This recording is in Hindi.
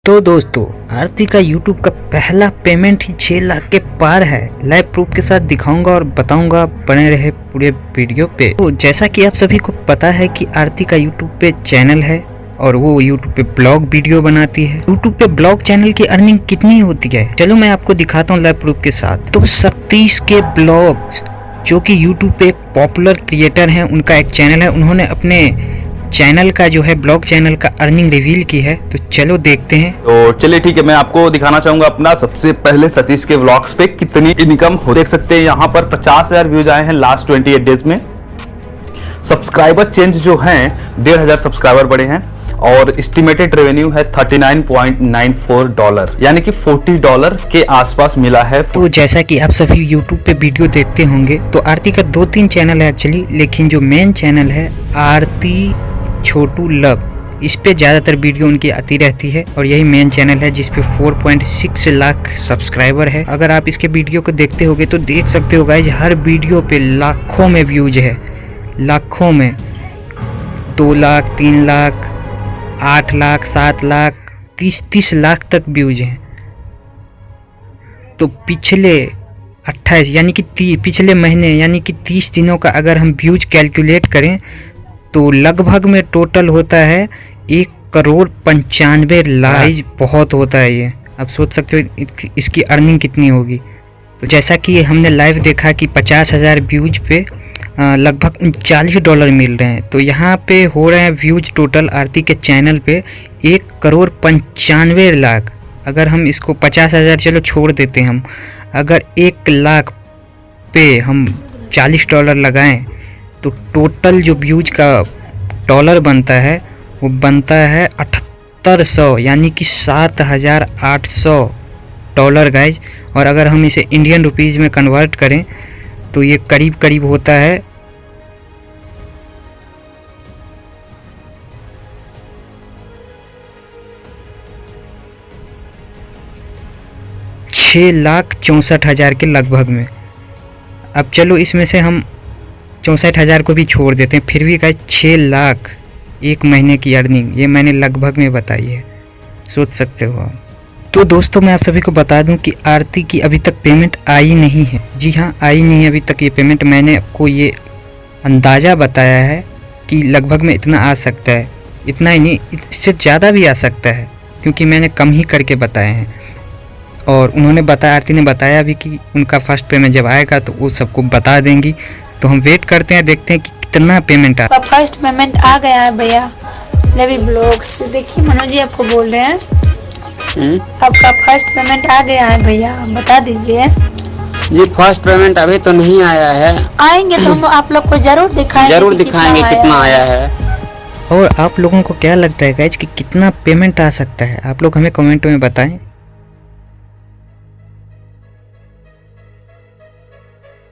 तो दोस्तों आरती का यूट्यूब का पहला पेमेंट ही 6 लाख के पार है। लाइव प्रूफ के साथ दिखाऊंगा और बताऊंगा, बने रहे पूरे वीडियो पे। तो जैसा कि आप सभी को पता है कि आरती का यूट्यूब पे चैनल है और वो यूट्यूब पे ब्लॉग वीडियो बनाती है। यूट्यूब पे ब्लॉग चैनल की अर्निंग कितनी होती है चलो मैं आपको दिखाता हूँ लाइव प्रूफ के साथ। तो सतीश के ब्लॉग्स जो कि यूट्यूब पे एक पॉपुलर क्रिएटर हैं, उनका एक चैनल है, उन्होंने अपने चैनल का जो है ब्लॉग चैनल का अर्निंग रिवील की है। तो चलो देखते हैं। तो चलिए ठीक है, मैं आपको दिखाना चाहूंगा अपना सबसे पहले सतीश के व्लॉग्स पे कितनी इनकम हो। देख सकते हैं यहाँ पर 50,000 व्यूज आए हैं लास्ट 28 डेज में। सब्सक्राइबर चेंज जो हैं 1,500 सब्सक्राइबर बढ़े हैं और एस्टिमेटेड रेवेन्यू है $39.94 यानी कि $40 के आसपास मिला है। तो जैसा कि आप सभी यूट्यूब पे वीडियो देखते होंगे तो आरती का 2-3 चैनल है एक्चुअली, लेकिन जो मेन चैनल है आरती छोटू लव, इस पे ज़्यादातर वीडियो उनकी आती रहती है और यही मेन चैनल है जिस पे 4.6 लाख सब्सक्राइबर है। अगर आप इसके वीडियो को देखते होगे तो देख सकते हो गाइस, हर वीडियो पे लाखों में व्यूज है, लाखों में 2 लाख 3 लाख 8 लाख 7 लाख 30 लाख तक व्यूज हैं। तो पिछले 28 यानी कि पिछले महीने यानी कि 30 दिनों का अगर हम व्यूज कैलकुलेट करें तो लगभग में टोटल होता है 1,95 लाख। बहुत होता है ये, आप सोच सकते हो इसकी अर्निंग कितनी होगी। तो जैसा कि हमने लाइव देखा कि 50,000 व्यूज पे लगभग $39 मिल रहे हैं। तो यहाँ पे हो रहे हैं व्यूज टोटल आरती के चैनल पे 1,95 लाख। अगर हम इसको 50,000 चलो छोड़ देते हैं, हम अगर 1 लाख पे हम $40 लगाएं तो टोटल जो व्यूज का डॉलर बनता है वो बनता है 7800 यानी कि $7,800 गाइज। और अगर हम इसे इंडियन रुपीज़ में कन्वर्ट करें तो ये करीब करीब होता है 6,64,000 के लगभग में। अब चलो इसमें से हम 64,000 को भी छोड़ देते हैं, फिर भी गाइस 6 लाख एक महीने की अर्निंग, ये मैंने लगभग में बताई है, सोच सकते हो आप। तो दोस्तों मैं आप सभी को बता दूं कि आरती की अभी तक पेमेंट आई नहीं है। जी हाँ, आई नहीं है अभी तक ये पेमेंट। मैंने आपको ये अंदाज़ा बताया है कि लगभग में इतना आ सकता है, इतना ही नहीं इससे ज़्यादा भी आ सकता है, क्योंकि मैंने कम ही करके बताए हैं। और उन्होंने बताया, आरती ने बताया भी कि उनका फर्स्ट पेमेंट जब आएगा तो वो सबको बता देंगी। तो हम वेट करते हैं, देखते हैं कि कितना पेमेंट आ। फर्स्ट पेमेंट आ गया है भैया रवि ब्लॉग्स। देखिए मनोज जी आपको बोल रहे हैं, आपका फर्स्ट पेमेंट आ गया है भैया, बता दीजिए। जी फर्स्ट पेमेंट अभी तो नहीं आया है, आएंगे तो हम आप लोग को जरूर दिखाएंगे, कितना आया है। और आप लोगों को क्या लगता है गाइज कि कितना पेमेंट आ सकता है, आप लोग हमें कमेंट में बताएं।